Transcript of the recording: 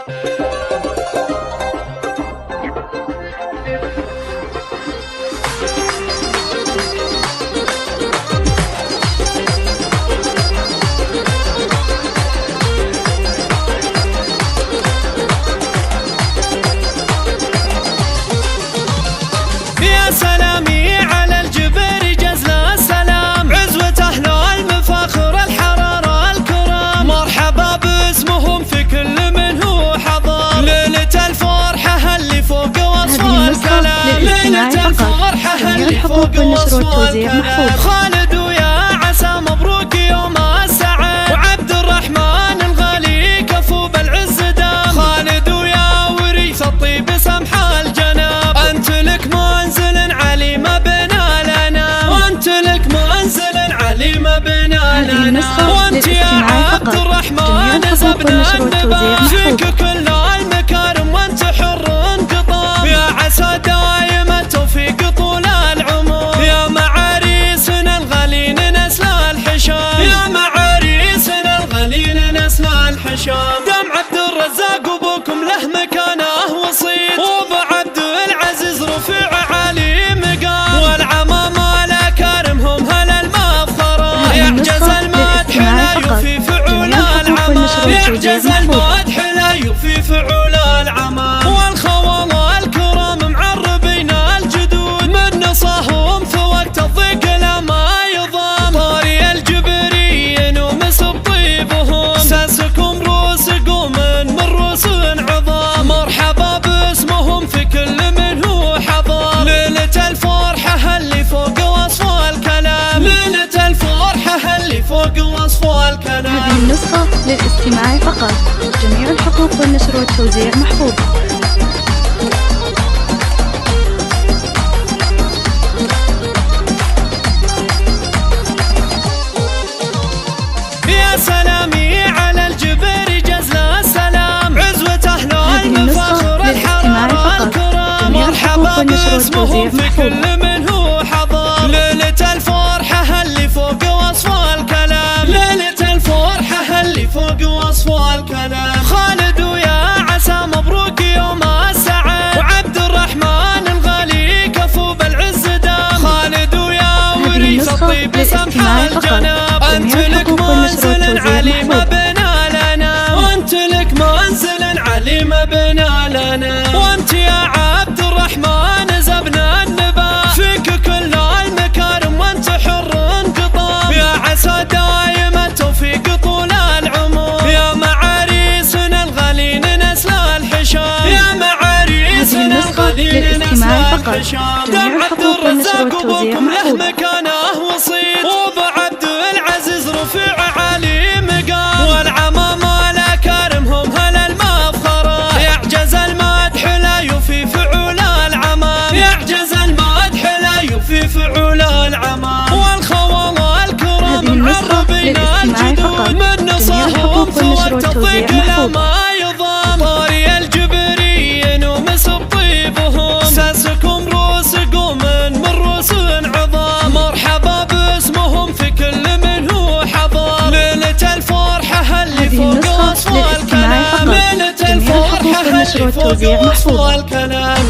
يا سلامي على الجبر جزل السلام، عزوة أهل المفاخر الحرارة الكرام، مرحبا باسمهم في كل من هو حضر، ليلة الفرحة اللي فوق وصف الكلام، ليلة الفرحة اللي فوق وصف الكلام، خالد ويا عسى مبروك يوم السعد، وعبد الرحمن الغالي كفو بالعز دام، خالد ويا وريث الطيب سمح الجناب، أنت لك منزل علي ما بنا لنا، وأنت لك منزل علي ما بنا لنا، وأنت يا عبد الرحمن زبنا النبا، فيك كل المكارم وأنت حر انقطاع، يا عسى دايم التوفيق طول العمر، يا معاريسنا الغالين نسل الحشام، يا معاريسنا الغالين نسل الحشام، دم عبد الرزاق وابوكم له مكانه وصيت، وابو عبد العزيز رفيع عالي مقام، والعمامة الاكارمهم هل المفخرة، يعجز المدح لا يوفي فعول العمام، يعجز المدح لا يوفي فعول العمام، والخوال الكرام معربين الجدود، من نصاهم في وقت الضيق لما يضام، طاري الجبريين ومسب طيبهم، ساسكم روس قوم من روس عظام، مرحبا باسمهم في كل من هو حضر، ليلة الفرحة اللي فوق وصف الكلام، ليلة الفرحة اللي فوق وصف الكلام. هذه النسخة للاستماع فقط، جميع الحقوق والنشر والتوزيع محفوظ. يا سلامي على الجبر جزل السلام، عزوة أهل المفاخر الحرارة الكرام، مرحبا باسمهم في كل من هو حضر، ليلة الفرحة اللي فوق وصف الكلام، ليلة الفرحة اللي فوق وصف الكلام، خالد ويا عسى مبروك يوم السعد، وعبد الرحمن الغالي كفو بالعز دام، خالد ويا وريث الطيب سمح الجناب، أنت لك منزل علي ما بنا لنا، وأنت لك منزل علي ما بنا لنا، وأنت يا عبد الرحمن زبنا النبا، فيك كل المكارم وأنت حر انقطاع، يا عسى دايم التوفيق طول العمر، يا معاريسنا الغالين نسل الحشام، يا معاريسنا الغالين نسل الحشام، دم عبد الرزاق وابوكم له مكانه وصيت، وابو عبد العزيز رفيع عالي مقام، والعمامة الاكارمهم هل المفخرة، يعجز المدح لا يوفي فعول العمام، يعجز المدح لا يوفي فعول العمام، والخوال الكرام معربين الجدود، من نصاهم في وقت الضيق لما يضام، طاري الجبريين ومسب طيبهم، ساسكم روس قوم من روس عظام، مرحبا باسمهم في كل من هو حضر، ليلة الفرحة اللي فوق وصف الكلام، ليلة الفرحة اللي فوق وصف الكلام.